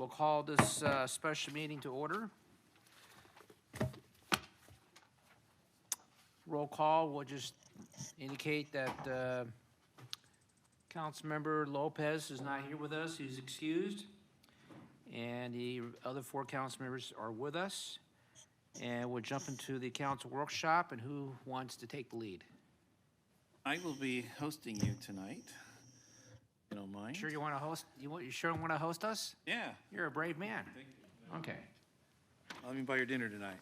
We'll call this special meeting to order. Roll call will just indicate that Councilmember Lopez is not here with us, he's excused. And the other four council members are with us. And we'll jump into the council workshop, and who wants to take the lead? I will be hosting you tonight. You don't mind? Sure you want to host, you sure want to host us? Yeah. You're a brave man. Thank you. Okay. Let me buy your dinner tonight.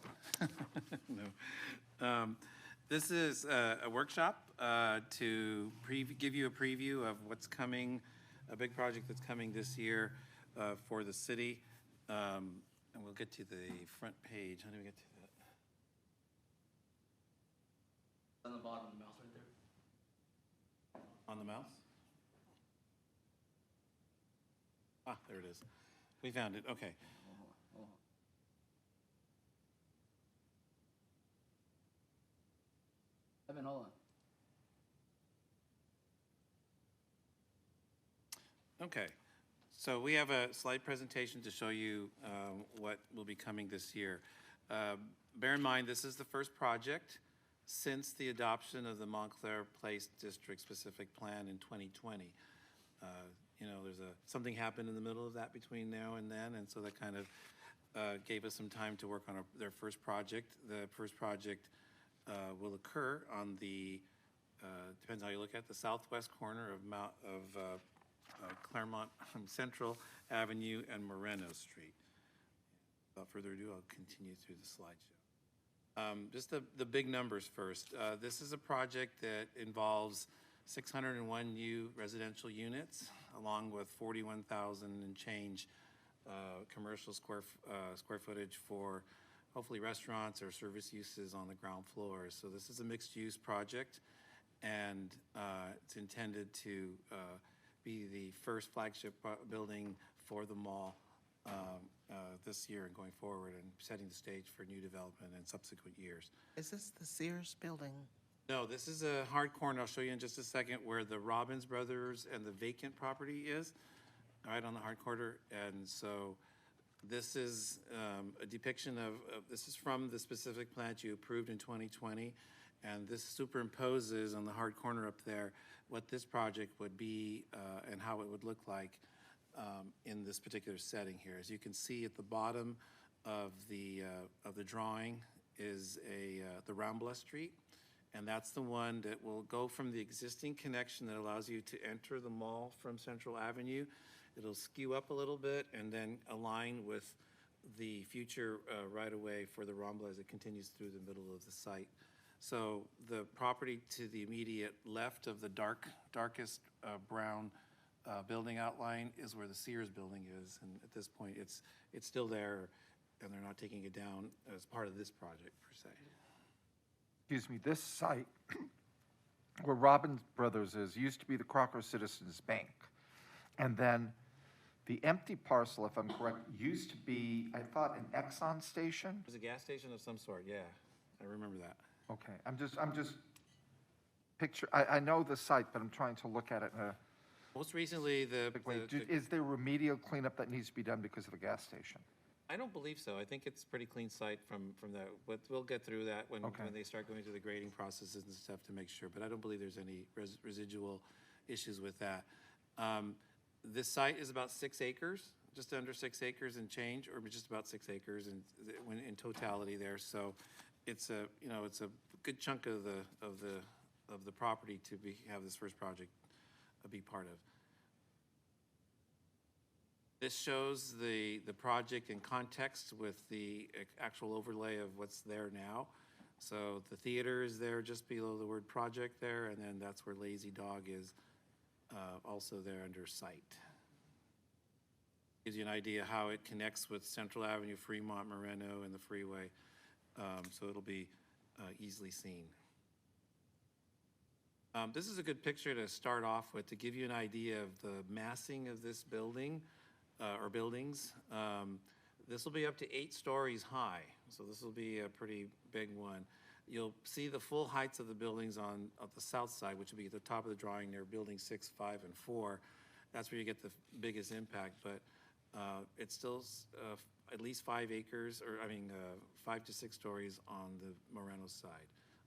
No. This is a workshop to give you a preview of what's coming, a big project that's coming this year for the city. And we'll get to the front page. How do we get to that? On the bottom of the mouse right there. On the mouse? Ah, there it is. We found it. Okay. Evan, hold on. Okay, so we have a slide presentation to show you what will be coming this year. Bear in mind, this is the first project since the adoption of the Montclair Place District Specific Plan in 2020. You know, something happened in the middle of that between now and then, and so that kind of gave us some time to work on their first project. The first project will occur on the, depends how you look at, the southwest corner of Claremont Central Avenue and Moreno Street. Without further ado, I'll continue through the slideshow. Just the big numbers first. This is a project that involves 601 new residential units, along with 41,000 and change commercial square footage for hopefully restaurants or service uses on the ground floor. So this is a mixed-use project, and it's intended to be the first flagship building for the mall this year and going forward, and setting the stage for new development in subsequent years. Is this the Sears building? No, this is a hard corner. I'll show you in just a second where the Robbins Brothers and the vacant property is, right on the hard corner. And so this is a depiction of this is from the specific plan you approved in 2020. And this superimposes on the hard corner up there what this project would be and how it would look like in this particular setting here. As you can see at the bottom of the drawing is the Rambla Street. And that's the one that will go from the existing connection that allows you to enter the mall from Central Avenue. It'll skew up a little bit and then align with the future right-of-way for the Rambla as it continues through the middle of the site. So the property to the immediate left of the darkest brown building outline is where the Sears building is. And at this point, it's still there, and they're not taking it down as part of this project per se. Excuse me, this site where Robbins Brothers is used to be the Crocker Citizens Bank. And then the empty parcel, if I'm correct, used to be, I thought, an Exxon station? There's a gas station of some sort, yeah. I remember that. Okay, I'm just I know the site, but I'm trying to look at it in a Most recently, big way. Is there remedial cleanup that needs to be done because of the gas station? I don't believe so. I think it's a pretty clean site from that, but we'll get through that when they start going through the grading processes and stuff to make sure, but I don't believe there's any residual issues with that. This site is about 6 acres, just under 6 acres and change, or just about 6 acres in totality there. So it's a good chunk of the property to have this first project be part of. This shows the project in context with the actual overlay of what's there now. So the theater is there just below the word project there, and then that's where Lazy Dog is also there under site. Gives you an idea how it connects with Central Avenue, Fremont, Moreno, and the freeway. So it'll be easily seen. This is a good picture to start off with to give you an idea of the massing of this building. Or buildings. This will be up to 8 stories high, so this will be a pretty big one. You'll see the full heights of the buildings on the south side, which will be at the top of the drawing there, building 6, 5, and 4. That's where you get the biggest impact, but It's still at least 5 acres, or 5 to 6 stories on the Moreno side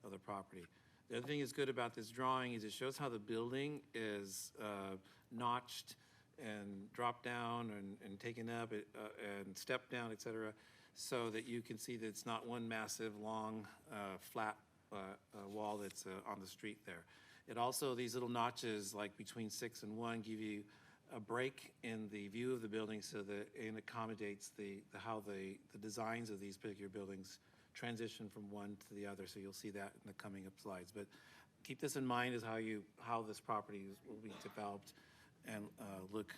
of the property. The other thing that's good about this drawing is it shows how the building is notched and dropped down and taken up and stepped down, et cetera, so that you can see that it's not one massive, long, flat wall that's on the street there. It also, these little notches, like between 6 and 1, give you a break in the view of the building so that it accommodates how the designs of these particular buildings transition from one to the other. So you'll see that in the coming up slides. But keep this in mind as how this property will be developed and look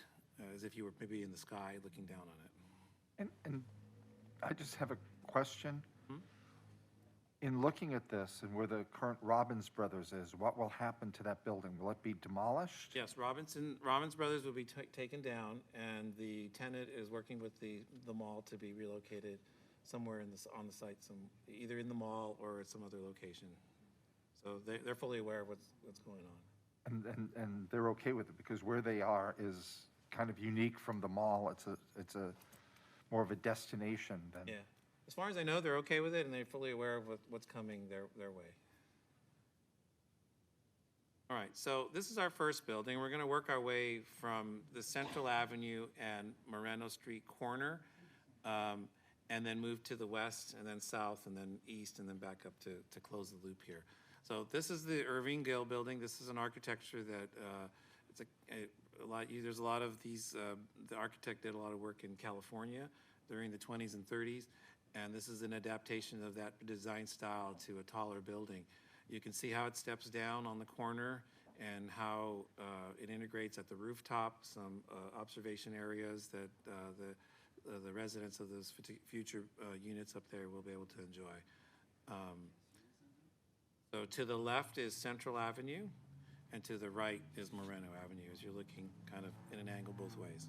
as if you were maybe in the sky looking down on it. And I just have a question. In looking at this and where the current Robbins Brothers is, what will happen to that building? Will it be demolished? Yes, Robbins Brothers will be taken down, and the tenant is working with the mall to be relocated somewhere on the site, either in the mall or at some other location. So they're fully aware of what's going on. And they're okay with it because where they are is kind of unique from the mall. It's a more of a destination than. Yeah. As far as I know, they're okay with it, and they're fully aware of what's coming their way. All right, so this is our first building. We're going to work our way from the Central Avenue and Moreno Street corner, and then move to the west, and then south, and then east, and then back up to close the loop here. So this is the Irving Gill building. This is an architecture that there's a lot of these. The architect did a lot of work in California during the 20s and 30s. And this is an adaptation of that design style to a taller building. You can see how it steps down on the corner and how it integrates at the rooftop, some observation areas that the residents of those future units up there will be able to enjoy. So to the left is Central Avenue, and to the right is Moreno Avenue, as you're looking kind of in an angle both ways.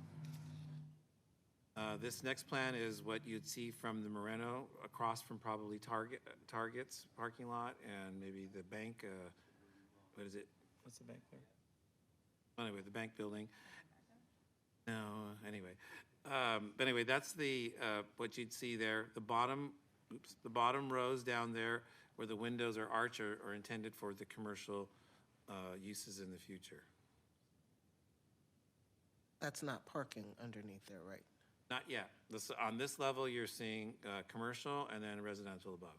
This next plan is what you'd see from the Moreno, across from probably Target's parking lot and maybe the bank. What is it? What's the bank there? Anyway, the bank building. No, anyway. But anyway, that's what you'd see there. The bottom rows down there where the windows are arch are intended for the commercial uses in the future. That's not parking underneath there, right? Not yet. On this level, you're seeing commercial and then residential above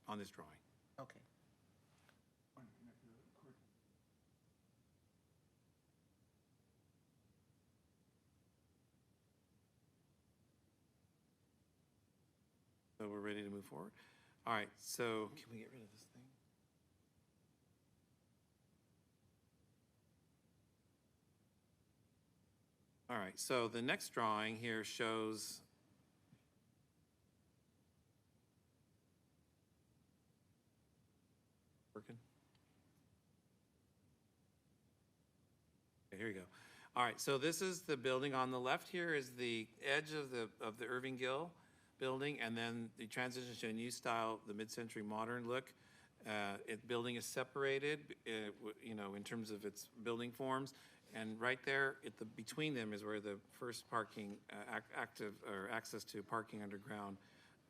on this drawing. Okay. So we're ready to move forward. All right, so can we get rid of this thing? All right, so the next drawing here shows working. Okay, here you go. All right, so this is the building. On the left here is the edge of the Irving Gill building, and then the transition to a new style, the mid-century modern look. Building is separated, in terms of its building forms. And right there, between them is where the first parking, access to parking underground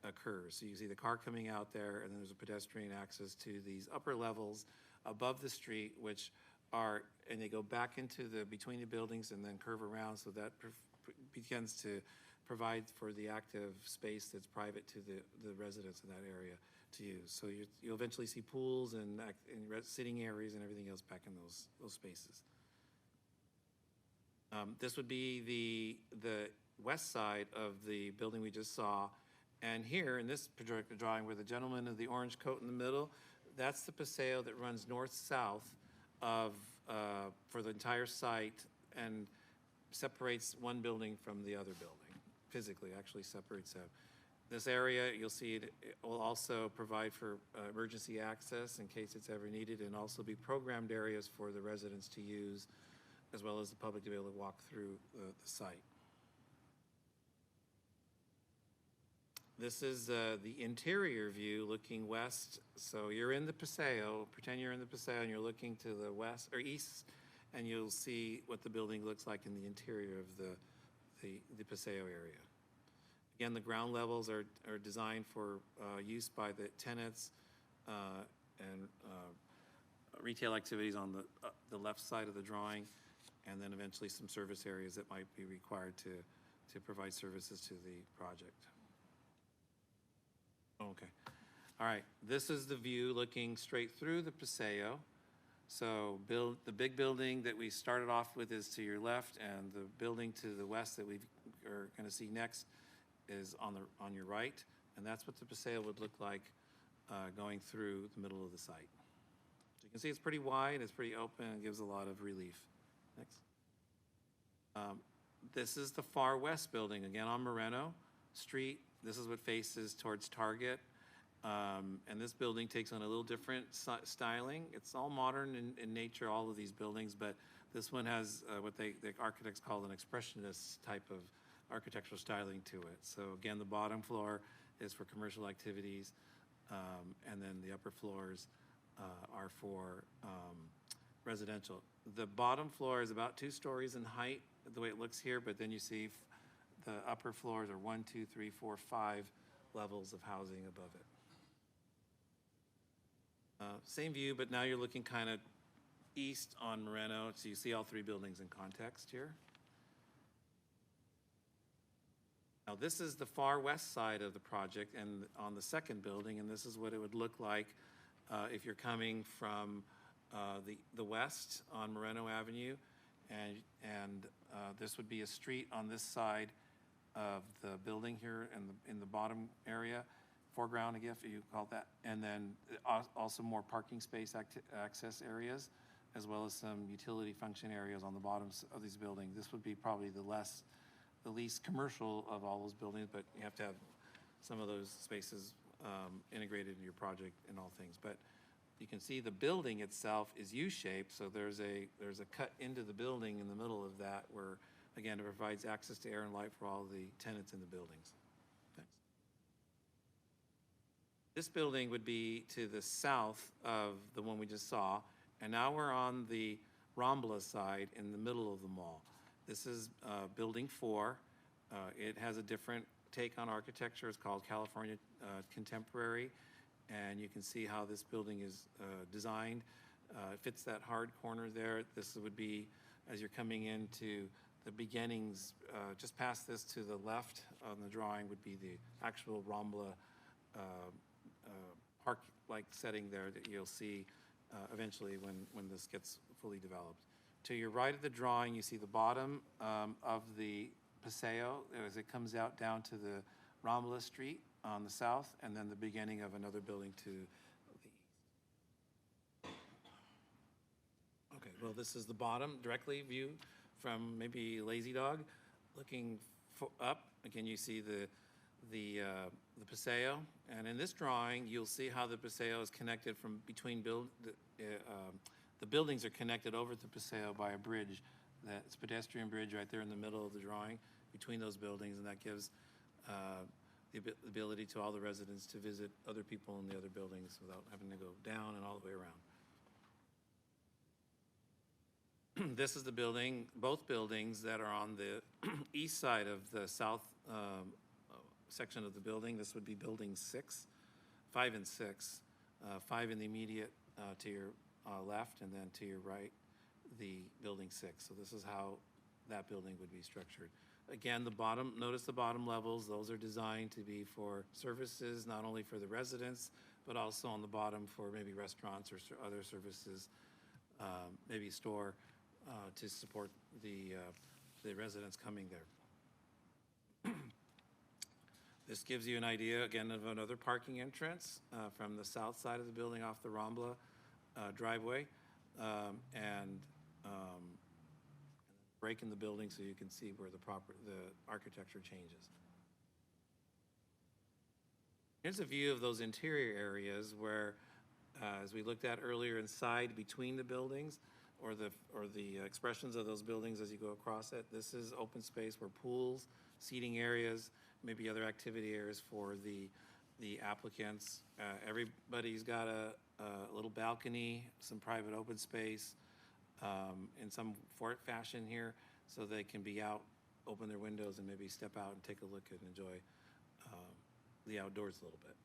occurs. So you see the car coming out there, and then there's a pedestrian access to these upper levels above the street, and they go back into between the buildings and then curve around, so that begins to provide for the active space that's private to the residents in that area to use. So you'll eventually see pools and sitting areas and everything else back in those spaces. This would be the west side of the building we just saw. And here in this particular drawing where the gentleman in the orange coat in the middle, that's the paseo that runs north-south for the entire site and separates one building from the other building. Physically, actually separates them. This area, you'll see it will also provide for emergency access in case it's ever needed, and also be programmed areas for the residents to use, as well as the public to be able to walk through the site. This is the interior view looking west. So you're in the paseo, pretend you're in the paseo and you're looking to the west or east, and you'll see what the building looks like in the interior of the the Paseo area. Again, the ground levels are designed for use by the tenants and retail activities on the left side of the drawing, and then eventually some service areas that might be required to provide services to the project. Okay. All right, this is the view looking straight through the Paseo. So the big building that we started off with is to your left, and the building to the west that we are going to see next is on your right, and that's what the Paseo would look like going through the middle of the site. So you can see it's pretty wide, it's pretty open, and gives a lot of relief. Next. This is the far west building, again on Moreno Street. This is what faces towards Target. And this building takes on a little different styling. It's all modern in nature, all of these buildings, but this one has what the architects call an expressionist type of architectural styling to it. So again, the bottom floor is for commercial activities, and then the upper floors are for residential. The bottom floor is about 2 stories in height, the way it looks here, but then you see the upper floors are 1, 2, 3, 4, 5 levels of housing above it. Same view, but now you're looking kind of east on Moreno, so you see all 3 buildings in context here. Now this is the far west side of the project and on the second building, and this is what it would look like if you're coming from the west on Moreno Avenue, and this would be a street on this side of the building here in the bottom area. Foreground, if you call that, and then also more parking space access areas, as well as some utility function areas on the bottoms of these buildings. This would be probably the least commercial of all those buildings, but you have to have some of those spaces integrated in your project and all things. But you can see the building itself is U-shaped, so there's a cut into the building in the middle of that where, again, it provides access to air and light for all the tenants in the buildings. This building would be to the south of the one we just saw, and now we're on the Rambla side in the middle of the mall. This is Building 4. It has a different take on architecture. It's called California Contemporary, and you can see how this building is designed. It fits that hard corner there. This would be, as you're coming into the beginnings, just past this to the left on the drawing would be the actual Rambla park-like setting there that you'll see eventually when this gets fully developed. To your right of the drawing, you see the bottom of the Paseo as it comes out down to the Rambla Street on the south, and then the beginning of another building to the east. Okay, well, this is the bottom directly view from maybe Lazy Dog. Looking up, again, you see the Paseo, and in this drawing, you'll see how the Paseo is connected from between the buildings are connected over the Paseo by a bridge. That's a pedestrian bridge right there in the middle of the drawing between those buildings, and that gives the ability to all the residents to visit other people in the other buildings without having to go down and all the way around. This is the building, both buildings that are on the east side of the south section of the building. This would be Building 5 and 6. 5 in the immediate to your left, and then to your right, the Building 6. So this is how that building would be structured. Again, notice the bottom levels. Those are designed to be for services, not only for the residents, but also on the bottom for maybe restaurants or other services, maybe store to support the residents coming there. This gives you an idea, again, of another parking entrance from the south side of the building off the Rambla driveway, and break in the building so you can see where the architecture changes. Here's a view of those interior areas where, as we looked at earlier, inside between the buildings, or the expressions of those buildings as you go across it. This is open space where pools, seating areas, maybe other activity areas for the applicants. Everybody's got a little balcony, some private open space in some fashion here, so they can be out open their windows and maybe step out and take a look and enjoy the outdoors a little bit.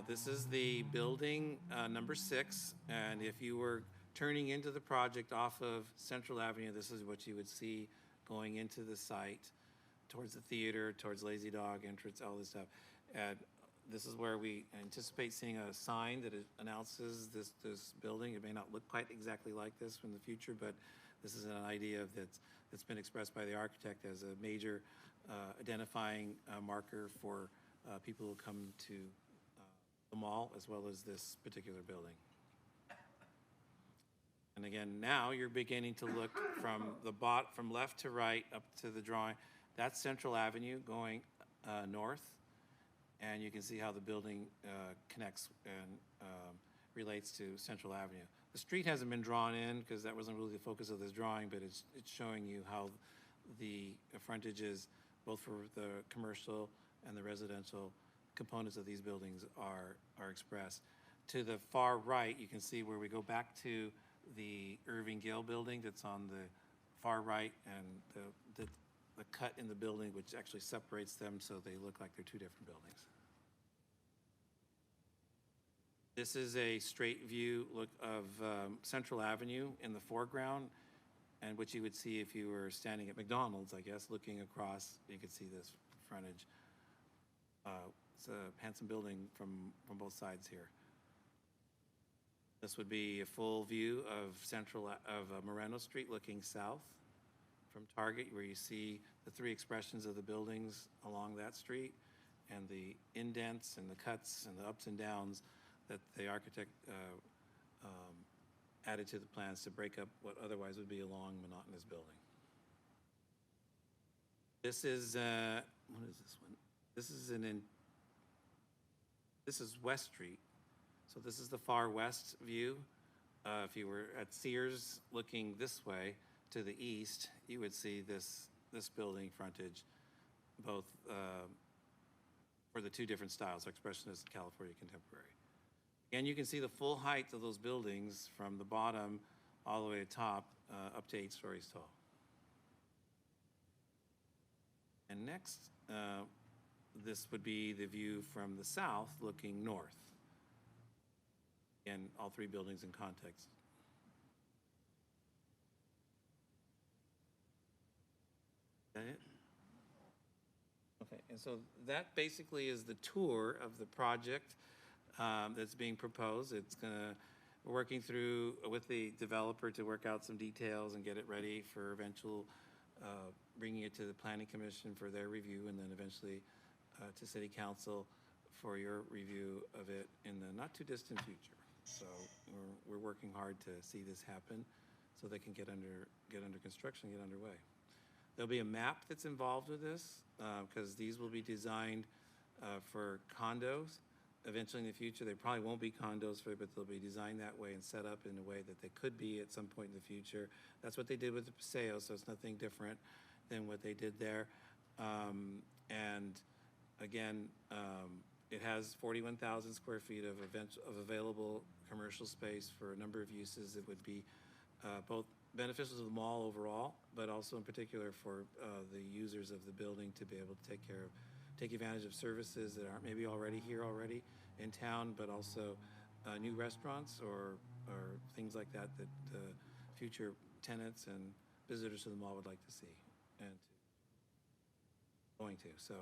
This is the building number 6, and if you were turning into the project off of Central Avenue, this is what you would see going into the site, towards the theater, towards Lazy Dog entrance, all this stuff. And this is where we anticipate seeing a sign that announces this building. It may not look quite exactly like this in the future, but this is an idea that's been expressed by the architect as a major identifying marker for people who come to the mall as well as this particular building. And again, now you're beginning to look from left to right up to the drawing. That's Central Avenue going north, and you can see how the building connects and relates to Central Avenue. The street hasn't been drawn in because that wasn't really the focus of this drawing, but it's showing you how the frontage is both for the commercial and the residential components of these buildings are expressed. To the far right, you can see where we go back to the Irving Gill building that's on the far right, and the cut in the building which actually separates them so they look like they're two different buildings. This is a straight view look of Central Avenue in the foreground, and what you would see if you were standing at McDonald's, I guess, looking across, you could see this frontage. It's a handsome building from both sides here. This would be a full view of Moreno Street looking south from Target, where you see the 3 expressions of the buildings along that street and the indents and the cuts and the ups and downs that the architect added to the plans to break up what otherwise would be a long, monotonous building. This is, what is this one? This is West Street. So this is the far west view. If you were at Sears looking this way to the east, you would see this building frontage, both for the 2 different styles, Expressionist and California Contemporary. And you can see the full height of those buildings from the bottom all the way to top, up to 8 stories tall. And next, this would be the view from the south looking north. Again, all 3 buildings in context. Is that it? Okay, and so that basically is the tour of the project that's being proposed. We're working through with the developer to work out some details and get it ready for eventual bringing it to the Planning Commission for their review, and then eventually to City Council for your review of it in the not too distant future. So we're working hard to see this happen so they can get under construction, get underway. There'll be a map that's involved with this because these will be designed for condos. Eventually in the future, they probably won't be condos, but they'll be designed that way and set up in a way that they could be at some point in the future. That's what they did with the Paseo, so it's nothing different than what they did there. And again, it has 41,000 square feet of available commercial space for a number of uses. It would be both beneficial to the mall overall, but also in particular for the users of the building to be able to take advantage of services that aren't maybe already here in town, but also new restaurants or things like that future tenants and visitors to the mall would like to see and going to. So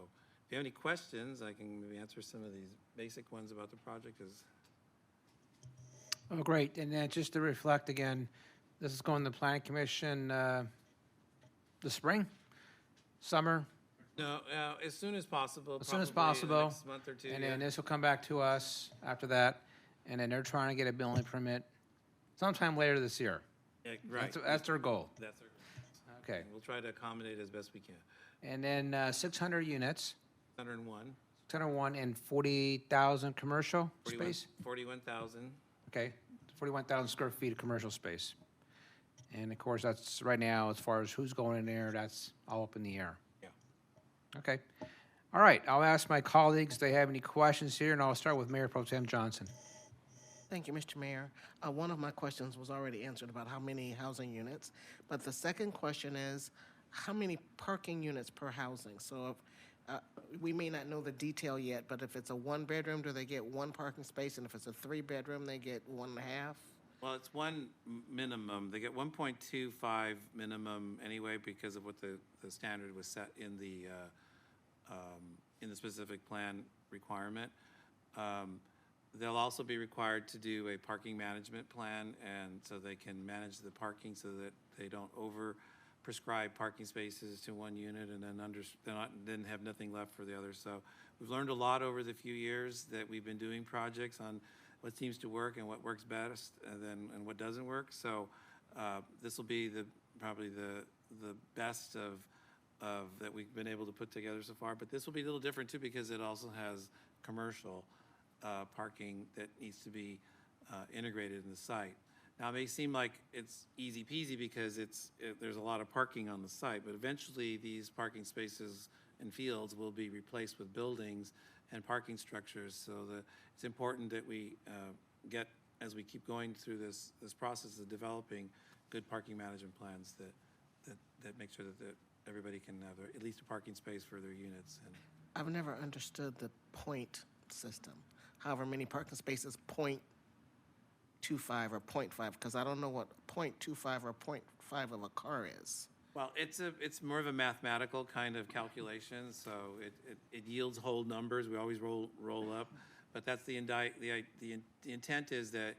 if you have any questions, I can maybe answer some of these basic ones about the project. Oh, great. And then just to reflect again, this is going to the Planning Commission the spring, summer? No, as soon as possible. As soon as probably in the possible. next month or 2. And yeah. then this will come back to us after that, and then they're trying to get a building permit sometime later this year. Yeah, right. That's their goal. That's our goal. Okay. We'll try to accommodate as best we can. And then 600 units, 101. 601 and 40,000 commercial space? 41,000. Okay, 41,000 square feet of commercial space. And of course, that's right now, as far as who's going in there, that's all up in the air. Yeah. Okay. All right, I'll ask my colleagues if they have any questions here, and I'll start with Mayor Pro Tem Johnson. Thank you, Mr. Mayor. One of my questions was already answered about how many housing units, but the second question is, how many parking units per housing? So if, we may not know the detail yet, but if it's a one-bedroom, do they get one parking space? And if it's a three-bedroom, they get 1.5? Well, it's one minimum. They get 1.25 minimum anyway because of what the standard was set in the specific plan requirement. They'll also be required to do a parking management plan, and so they can manage the parking so that they don't over-prescribe parking spaces to one unit and then have nothing left for the other. So we've learned a lot over the few years that we've been doing projects on what seems to work and what works best and what doesn't work. So this will be probably the best of that we've been able to put together so far. But this will be a little different too because it also has commercial parking that needs to be integrated in the site. Now, it may seem like it's easy peasy because there's a lot of parking on the site, but eventually these parking spaces and fields will be replaced with buildings and parking structures. So it's important that we get, as we keep going through this process of developing good parking management plans that make sure that everybody can have at least a parking space for their units. And I've never understood the point system. However many parking spaces, 0.25 or 0.5, because I don't know what 0.25 or 0.5 of a car is. well, it's more of a mathematical kind of calculation, so it yields whole numbers. We always roll up, but that's the intent is that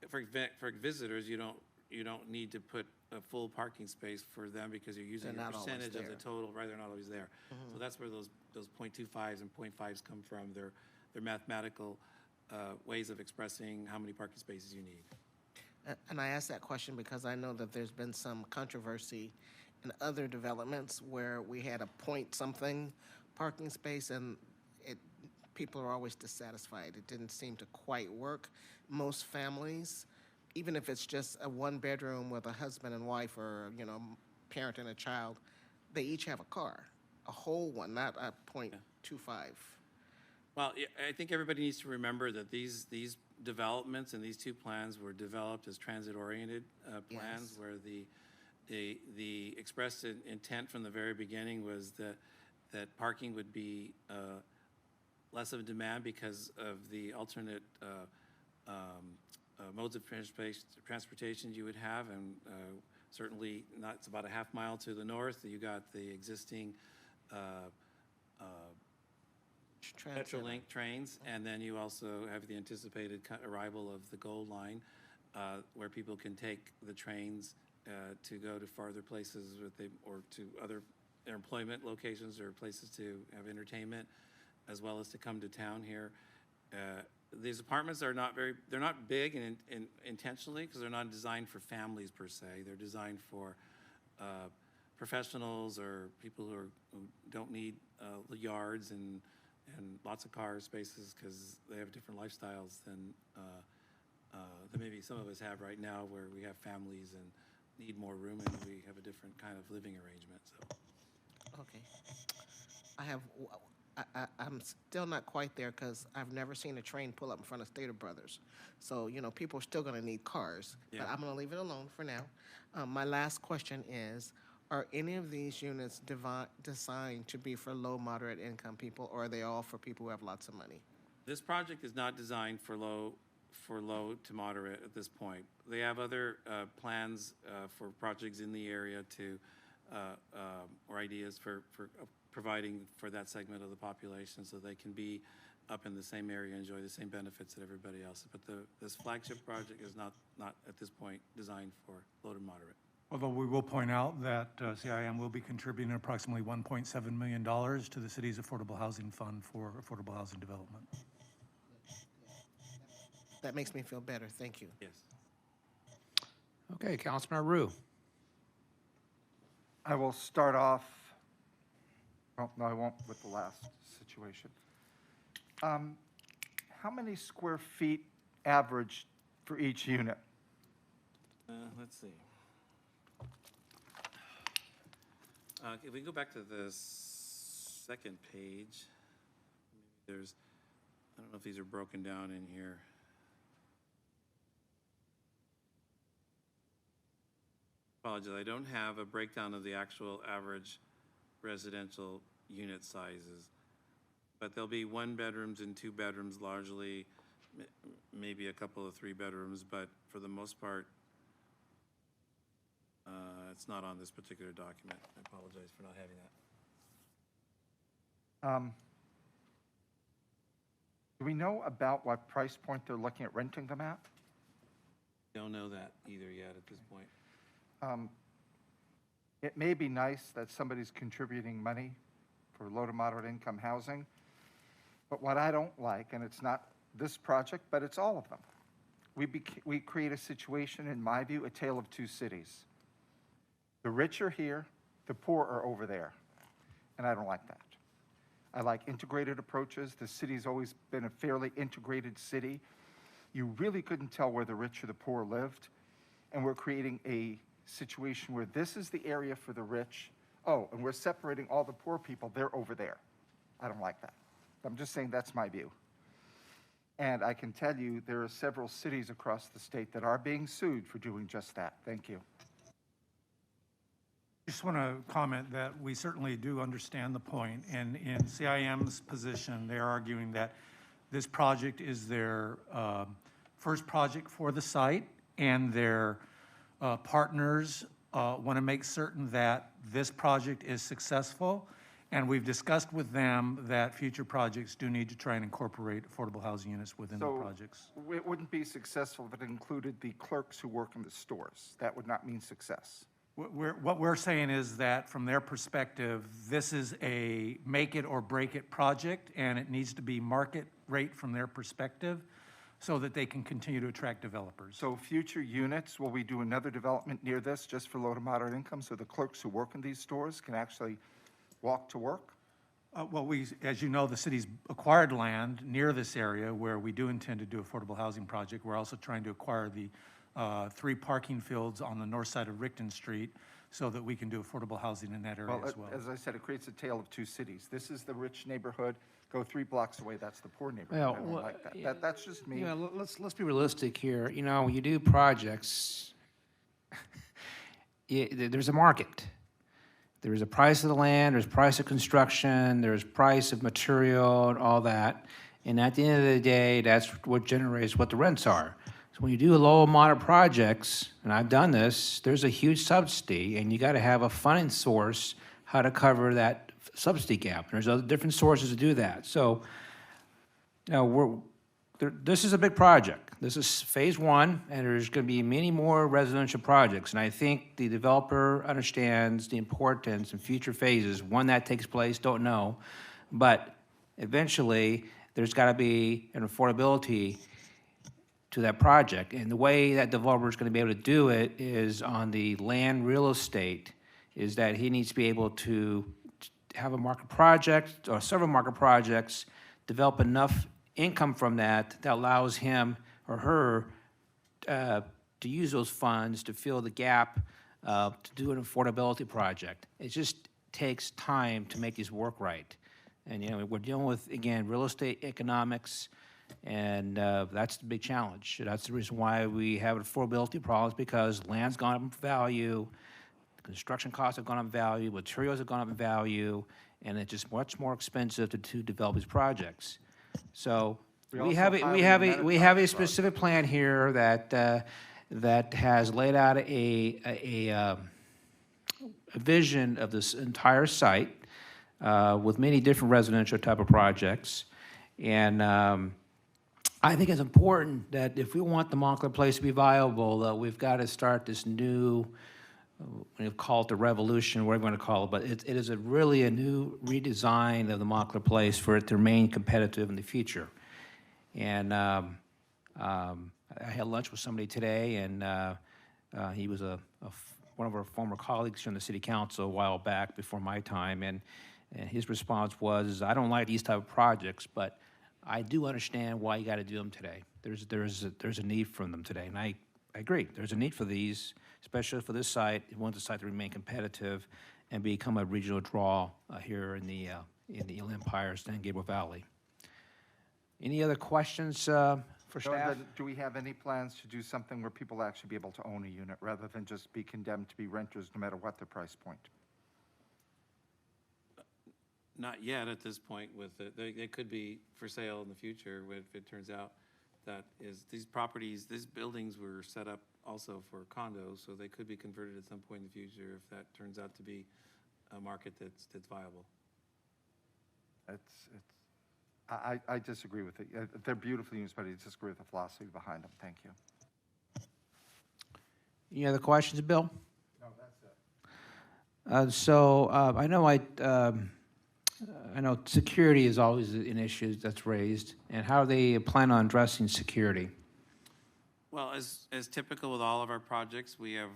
for visitors, you don't need to put a full parking space for them because you're using They're a not always percentage of there. the total, right? They're not always there. So that's where those 0.25s and 0.5s come from. They're mathematical ways of expressing how many parking spaces you need. And I ask that question because I know that there's been some controversy in other developments where we had a point something parking space and people are always dissatisfied. It didn't seem to quite work. Most families, even if it's just a one-bedroom with a husband and wife or, parent and a child, they each have a car, a whole one, not a 0.25. Well, yeah, I think everybody needs to remember that these developments and these two plans were developed as transit-oriented plans, Yes. where the expressed intent from the very beginning was that parking would be less of a demand because of the alternate modes of transportation you would have, and certainly not. It's about a half mile to the north. You got the existing Metrolink trains, and then you also have the anticipated arrival of the Gold Line, where people can take the trains to go to farther places or to other their employment locations or places to have entertainment, as well as to come to town here. These apartments are they're not big and intentionally because they're not designed for families per se. They're designed for professionals or people who don't need yards and lots of car spaces because they have different lifestyles than maybe some of us have right now, where we have families and need more room and we have a different kind of living arrangement. So. Okay. I'm still not quite there because I've never seen a train pull up in front of Stater Brothers. So, people are still going to need cars. Yeah. But I'm going to leave it alone for now. My last question is, are any of these units designed to be for low, moderate income people, or are they all for people who have lots of money? This project is not designed for low to moderate at this point. They have other plans for projects in the area or ideas for providing for that segment of the population so they can be up in the same area and enjoy the same benefits that everybody else. But this flagship project is not at this point designed for low to moderate. Although we will point out that CIM will be contributing approximately $1.7 million to the city's Affordable Housing Fund for affordable housing development. That makes me feel better. Thank you. Yes. Okay, Councilman Rue. I will start off, well, no, I won't with the last situation. How many square feet average for each unit? Let's see. If we go back to the second page, I don't know if these are broken down in here. Apologize, I don't have a breakdown of the actual average residential unit sizes. But there'll be 1 bedrooms and 2 bedrooms largely, maybe a couple of 3 bedrooms, but for the most part, it's not on this particular document. I apologize for not having that. Do we know about what price point they're looking at renting them at? Don't know that either yet at this point. It may be nice that somebody's contributing money for low to moderate income housing, but what I don't like, and it's not this project, but it's all of them, we create a situation, in my view, a tale of two cities. The rich are here, the poor are over there, and I don't like that. I like integrated approaches. The city's always been a fairly integrated city. You really couldn't tell where the rich or the poor lived, and we're creating a situation where this is the area for the rich. Oh, and we're separating all the poor people. They're over there. I don't like that. I'm just saying that's my view. And I can tell you there are several cities across the state that are being sued for doing just that. Thank you. Just want to comment that we certainly do understand the point, and in CIM's position, they're arguing that this project is their first project for the site, and their partners want to make certain that this project is successful, and we've discussed with them that future projects do need to try and incorporate affordable housing units within the projects. So it wouldn't be successful if it included the clerks who work in the stores. That would not mean success. What we're saying is that from their perspective, this is a make it or break it project, and it needs to be market rate from their perspective so that they can continue to attract developers. So future units, will we do another development near this just for low to moderate income so the clerks who work in these stores can actually walk to work? Well, as you know, the city's acquired land near this area where we do intend to do affordable housing project. We're also trying to acquire the 3 parking fields on the north side of Rickton Street so that we can do affordable housing in that area as well. As I said, it creates a tale of two cities. This is the rich neighborhood. Go 3 blocks away, that's the poor neighborhood. Well, I don't like that. yeah, That's just me. You know, let's be realistic here. You know, when you do projects, there's a market. There's a price of the land, there's price of construction, there's price of material and all that. And at the end of the day, that's what generates what the rents are. So when you do low and moderate projects, and I've done this, there's a huge subsidy, and you got to have a funding source how to cover that subsidy gap. There's other different sources to do that. So, you know, this is a big project. This is phase 1, and there's going to be many more residential projects. And I think the developer understands the importance in future phases. When that takes place, don't know. But eventually, there's got to be an affordability to that project. And the way that developer is going to be able to do it is on the land real estate, is that he needs to be able to have a market project or several market projects, develop enough income from that allows him or her to use those funds to fill the gap to do an affordability project. It just takes time to make these work right. And, you know, we're dealing with, again, real estate economics, and that's the big challenge. That's the reason why we have affordability problems, because land's gone up in value, construction costs have gone up in value, materials have gone up in value, and it's just much more expensive to develop these projects. So we have a specific plan here that has laid out a vision of this entire site with many different residential type of projects, and I think it's important that if we want the Montclair place to be viable, we've got to start this new, we call it the revolution, whatever you want to call it, but it is really a new redesign of the Montclair place for it to remain competitive in the future. And I had lunch with somebody today, and he was one of our former colleagues from the city council a while back before my time, and his response was, I don't like these type of projects, but I do understand why you got to do them today. There's a need for them today, and I agree. There's a need for these, especially for this site. We want the site to remain competitive and become a regional draw here in the Inland Empire, San Gabriel Valley. Any other questions For So staff, then, do we have any plans to do something where people will actually be able to own a unit rather than just be condemned to be renters no matter what the price point? Not yet at this point with it. They could be for sale in the future if it turns out that is, these properties, these buildings were set up also for condos, so they could be converted at some point in the future if that turns out to be a market that's viable. I disagree with it. They're beautiful units, but I disagree with the philosophy behind them. Thank you. Any other questions, Bill? No, that's it. I know security is always an issue that's raised, and how they plan on addressing security? Well, as typical with all of our projects, we have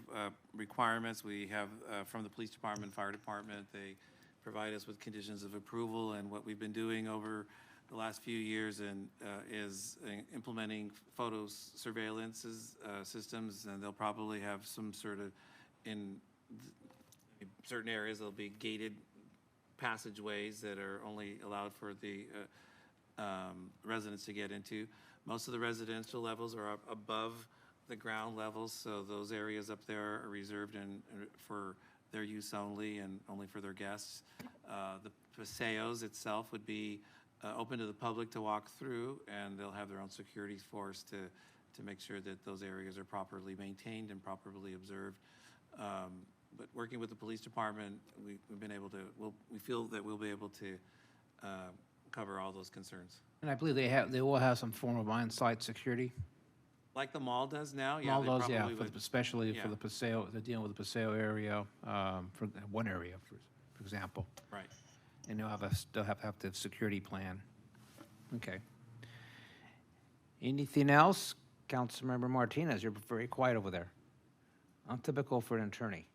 requirements. We have from the police department, fire department, they provide us with conditions of approval, and what we've been doing over the last few years is implementing photo surveillance systems, and they'll probably have some sort of, in certain areas, there'll be gated passageways that are only allowed for the residents to get into. Most of the residential levels are up above the ground levels, so those areas up there are reserved for their use only and only for their guests. The paseos itself would be open to the public to walk through, and they'll have their own security force to make sure that those areas are properly maintained and properly observed. But working with the police department, we've been able to, we feel that we'll be able to cover all those concerns. And I believe they will have some form of on-site security. Like the mall does now, yeah. Mall they does, yeah, probably would. especially for Yeah. the Paseo, they're dealing with the Paseo area, for one area, for example. Right. And they'll have the security plan. Okay. Anything else? Councilmember Martinez, you're very quiet over there. Untypical for an attorney.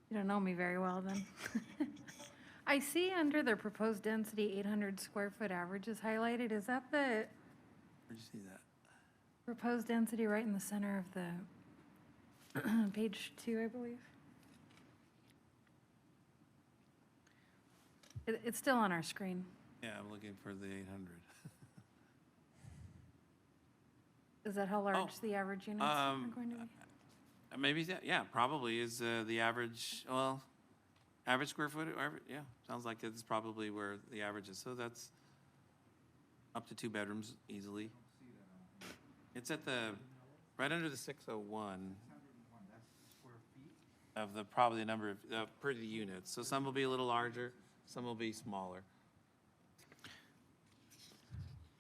You don't know me very well then. I see under the proposed density, 800 square foot average is highlighted. Is that the Where'd you see that? proposed density right in the center of the page 2, I believe? It's still on our screen. Yeah, I'm looking for the 800. Is that how large the average units are going to be? Maybe that, yeah, probably is the average, well, average square foot, yeah, sounds like it's probably where the average is. So that's up to 2 bedrooms easily. It's at the, right under the 601 of the, probably the number of per the units. So some will be a little larger, some will be smaller.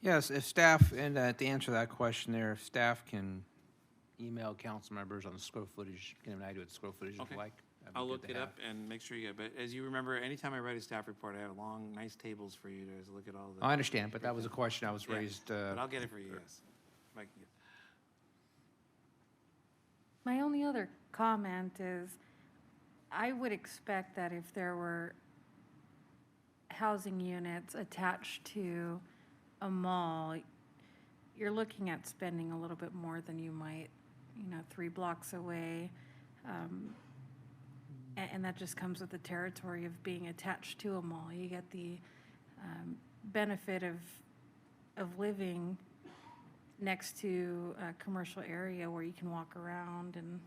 Yes, if staff, and to answer that question there, if staff can email council members on the square footage, get an idea what the square footage is Okay. like. that'd be I'll good look to it have. up and make sure you get, but as you remember, anytime I write a staff report, I have long, nice tables for you to look at all the. I understand, but that was a question I was Yeah, raised. But I'll get it for you, yes. If I can get- My only other comment is, I would expect that if there were housing units attached to a mall, you're looking at spending a little bit more than you might, 3 blocks away. And that just comes with the territory of being attached to a mall. You get the benefit of living next to a commercial area where you can walk around, and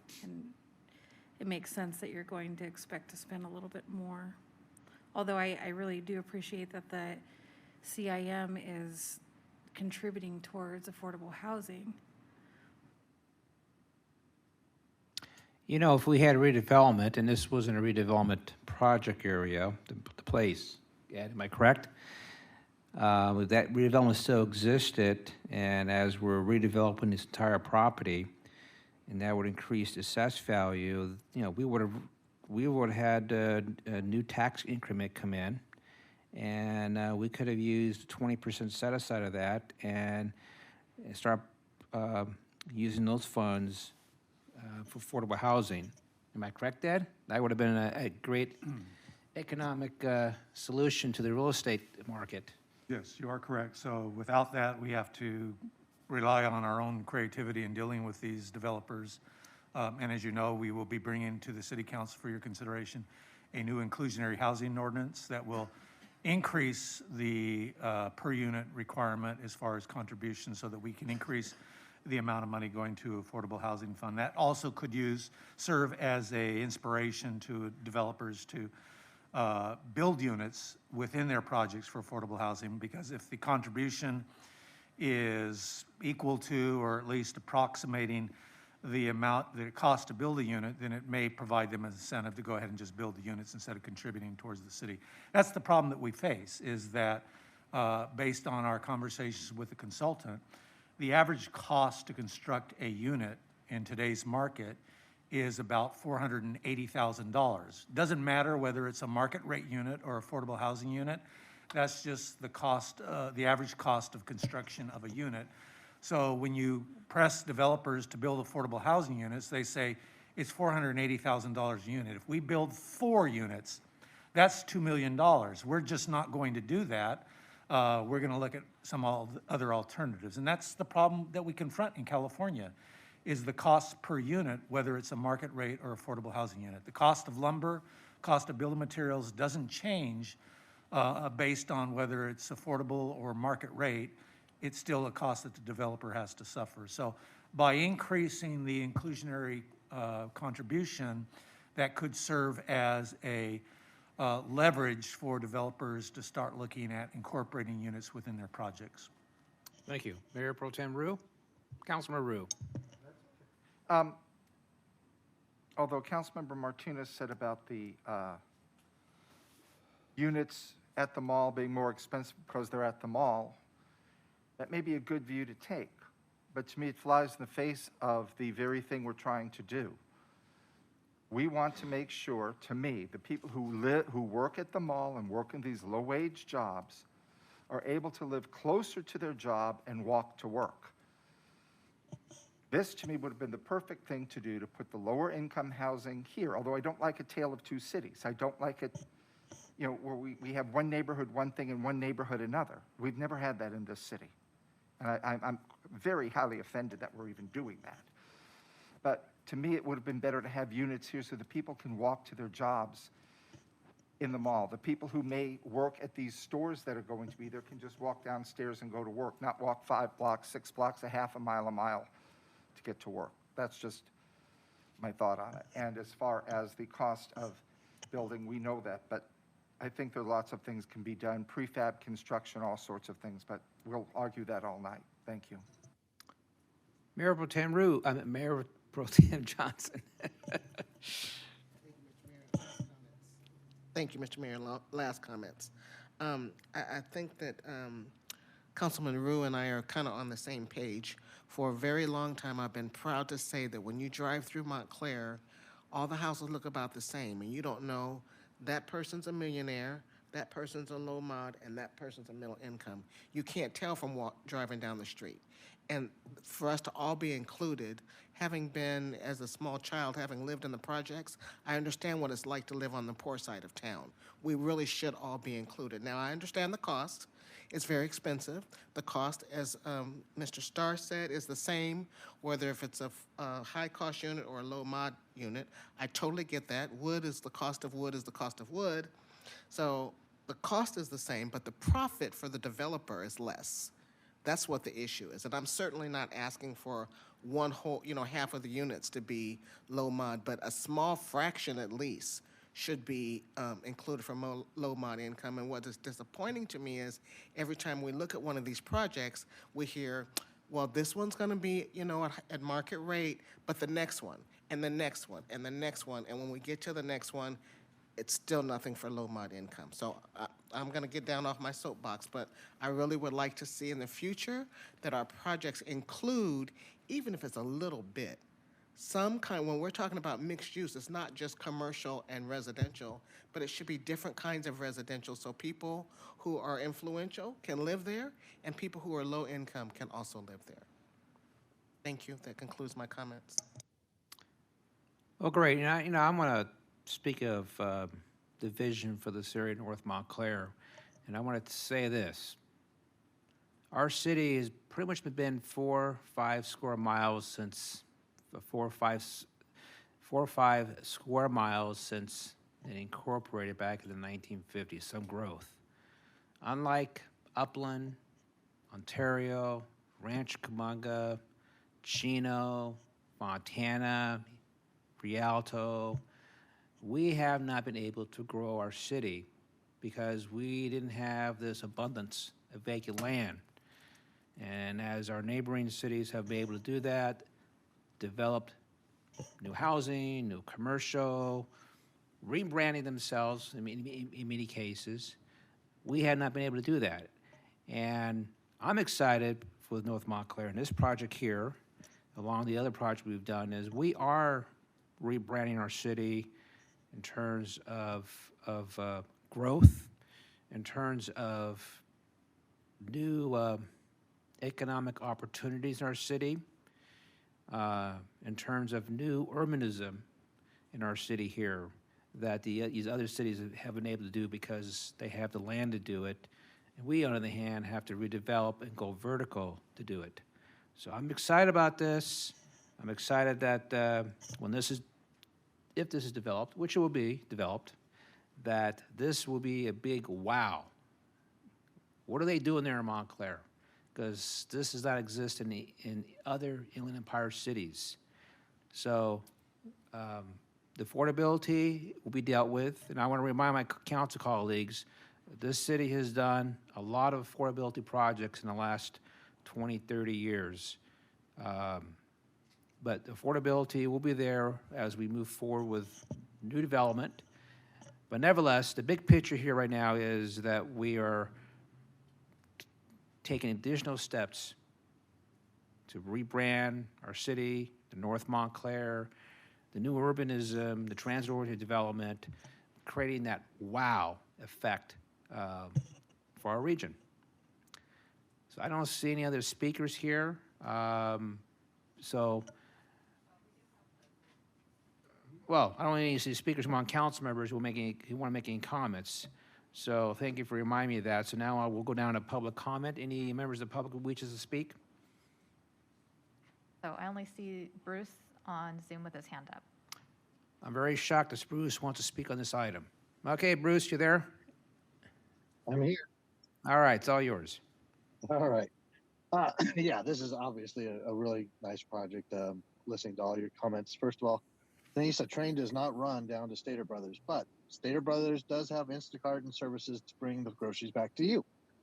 it makes sense that you're going to expect to spend a little bit more. Although I really do appreciate that the CIM is contributing towards affordable housing. If we had redevelopment, and this wasn't a redevelopment project area, the place, Ed, am I correct? That redevelopment still existed, and as we're redeveloping this entire property, and that would increase the assessed value, we would have had a new tax increment come in, and we could have used 20% set aside of that and start using those funds for affordable housing. Am I correct, Ed? That would have been a great economic solution to the real estate market. Yes, you are correct. So without that, we have to rely on our own creativity in dealing with these developers. And as you know, we will be bringing to the City Council for your consideration a new inclusionary housing ordinance that will increase the per unit requirement as far as contributions so that we can increase the amount of money going to Affordable Housing Fund. That also could serve as a inspiration to developers to build units within their projects for affordable housing, because if the contribution is equal to, or at least approximating the amount that it costs to build a unit, then it may provide them an incentive to go ahead and just build the units instead of contributing towards the city. That's the problem that we face, is that based on our conversations with the consultant, the average cost to construct a unit in today's market is about $480,000. Doesn't matter whether it's a market rate unit or affordable housing unit. That's just the cost, the average cost of construction of a unit. So when you press developers to build affordable housing units, they say it's $480,000 a unit. If we build 4 units, that's $2 million. We're just not going to do that. We're going to look at some other alternatives. And that's the problem that we confront in California, is the cost per unit, whether it's a market rate or affordable housing unit. The cost of lumber, cost of building materials doesn't change based on whether it's affordable or market rate. It's still a cost that the developer has to suffer. So by increasing the inclusionary contribution, that could serve as a leverage for developers to start looking at incorporating units within their projects. Thank you. Mayor Pro Tem Rue? Councilman Rue? Although Councilmember Martinez said about the units at the mall being more expensive because they're at the mall, that may be a good view to take. But to me, it flies in the face of the very thing we're trying to do. We want to make sure, to me, the people who work at the mall and work in these low-wage jobs are able to live closer to their job and walk to work. This, to me, would have been the perfect thing to do, to put the lower-income housing here, although I don't like a tale of two cities. I don't like it, you know, where we have one neighborhood one thing and one neighborhood another. We've never had that in this city. And I'm very highly offended that we're even doing that. But to me, it would have been better to have units here so the people can walk to their jobs in the mall. The people who may work at these stores that are going to be there can just walk downstairs and go to work, not walk 5 blocks, 6 blocks, a half a mile to get to work. That's just my thought on it. And as far as the cost of building, we know that, but I think there are lots of things can be done, prefab construction, all sorts of things, but we'll argue that all night. Thank you. Mayor Pro Tem Rue, Mayor Pro Tem Johnson. Thank you, Mr. Mayor. Last comments. I think that Councilman Rue and I are kind of on the same page. For a very long time, I've been proud to say that when you drive through Montclair, all the houses look about the same, and you don't know that person's a millionaire, that person's a low mod, and that person's a middle income. You can't tell from driving down the street. And for us to all be included, having been, as a small child, having lived in the projects, I understand what it's like to live on the poor side of town. We really should all be included. Now, I understand the cost. It's very expensive. The cost, as Mr. Starr said, is the same, whether if it's a high-cost unit or a low-mod unit. I totally get that. The cost of wood is the cost of wood. So the cost is the same, but the profit for the developer is less. That's what the issue is. And I'm certainly not asking for one whole, half of the units to be low mod, but a small fraction at least should be included for low mod income. And what is disappointing to me is every time we look at one of these projects, we hear, well, this one's gonna be, at market rate, but the next one, and the next one, and the next one, and when we get to the next one, it's still nothing for low mod income. So I'm gonna get down off my soapbox, but I really would like to see in the future that our projects include, even if it's a little bit, some kind, when we're talking about mixed use, it's not just commercial and residential, but it should be different kinds of residential, so people who are influential can live there, and people who are low income can also live there. Thank you. That concludes my comments. Well, great. I'm going to speak of the vision for this area, North Montclair, and I wanted to say this. Our city has pretty much been 4 or 5 square miles since 4 or 5 square miles since it incorporated back in the 1950s, some growth. Unlike Upland, Ontario, Rancho Cucamonga, Chino, Fontana, Rialto, we have not been able to grow our city because we didn't have this abundance of vacant land. And as our neighboring cities have been able to do that, developed new housing, new commercial, rebranding themselves in many cases, we have not been able to do that. And I'm excited for North Montclair and this project here, along the other project we've done, is we are rebranding our city in terms of growth, in terms of new economic opportunities in our city, in terms of new urbanism in our city here that these other cities have been able to do because they have the land to do it. And we, on the other hand, have to redevelop and go vertical to do it. So I'm excited about this. I'm excited that if this is developed, which it will be developed, that this will be a big wow. What are they doing there in Montclair? Because this does not exist in other Inland Empire cities. So the affordability will be dealt with, and I want to remind my council colleagues, this city has done a lot of affordability projects in the last 20, 30 years. But affordability will be there as we move forward with new development. But nevertheless, the big picture here right now is that we are taking additional steps to rebrand our city, the North Montclair, the new urbanism, the transit-oriented development, creating that wow effect for our region. So I don't see any other speakers here. Well, I don't see any speakers among council members who want to make any comments. So thank you for reminding me of that. So now I will go down to public comment. Any members of the public who wishes to speak? So I only see Bruce on Zoom with his hand up. I'm very shocked that Bruce wants to speak on this item. Okay, Bruce, you there? I'm here. All right, it's all yours. All right. Yeah, this is obviously a really nice project. Listening to all your comments. First of all, Denise, a train does not run down to Stater Brothers, but Stater Brothers does have Instacart and services to bring the groceries back to you.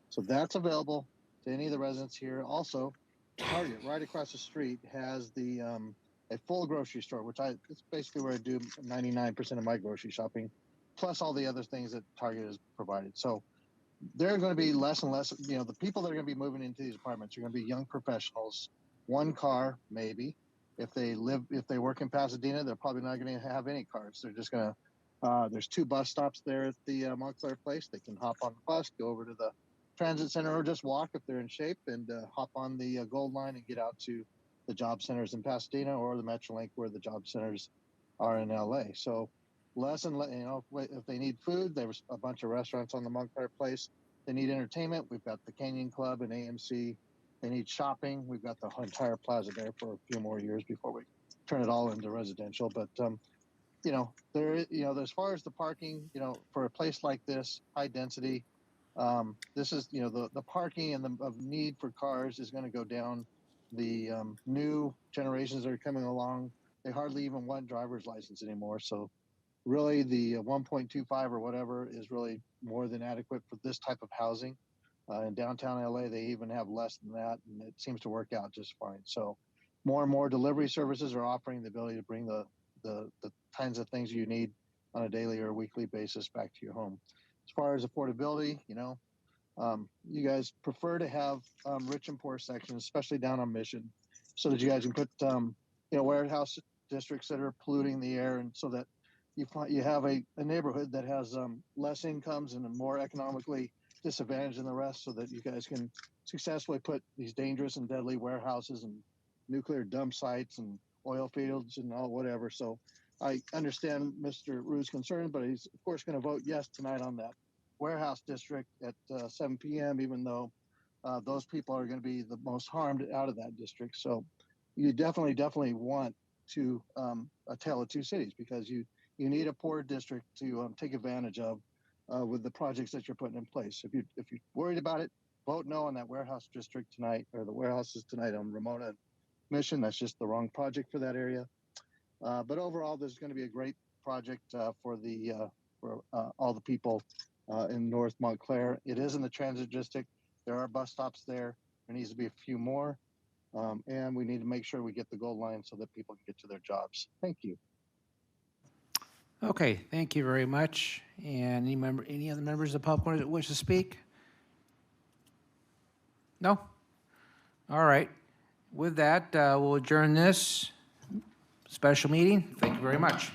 So that's available to any of the residents here. Also, Target right across the street has the a full grocery store, which it's basically where I do 99% of my grocery shopping, plus all the other things that Target has provided. So there are going to be less and less, the people that are going to be moving into these apartments are going to be young professionals, one car, maybe. If they work in Pasadena, they're probably not going to have any cars. They're just going to, there's 2 bus stops there at the Montclair place. They can hop on the bus, go over to the transit center, or just walk if they're in shape and hop on the Gold Line and get out to the job centers in Pasadena or the Metrolink where the job centers are in LA. So less and less, if they need food, there's a bunch of restaurants on the Montclair place. They need entertainment. We've got the Canyon Club and AMC. They need shopping. We've got the entire plaza there for a few more years before we turn it all into residential. But, as far as the parking, for a place like this, high density, this is, the parking and the of need for cars is going to go down. The new generations that are coming along, they hardly even want driver's license anymore. So really the 1.25 or whatever is really more than adequate for this type of housing. In downtown LA, they even have less than that, and it seems to work out just fine. So more and more delivery services are offering the ability to bring the kinds of things you need on a daily or weekly basis back to your home. As far as affordability, you guys prefer to have rich and poor sections, especially down on Mission, so that you guys can put warehouse districts that are polluting the air, and so that you have a neighborhood that has less incomes and are more economically disadvantaged than the rest, so that you guys can successfully put these dangerous and deadly warehouses and nuclear dump sites and oil fields and all whatever. So I understand Mr. Rue's concern, but he's of course going to vote yes tonight on that warehouse district at 7 p.m., even though those people are going to be the most harmed out of that district. So you definitely want to a tale of two cities, because you need a poor district to take advantage of with the projects that you're putting in place. If you're worried about it, vote no on that warehouse district tonight, or the warehouses tonight on Ramona and Mission. That's just the wrong project for that area. But overall, there's going to be a great project for all the people in North Montclair. It is in the transit district. There are bus stops there. There needs to be a few more. And we need to make sure we get the gold line so that people can get to their jobs. Thank you. Okay, thank you very much. And any other members of the public that wish to speak? No? All right. With that, we'll adjourn this special meeting. Thank you very much.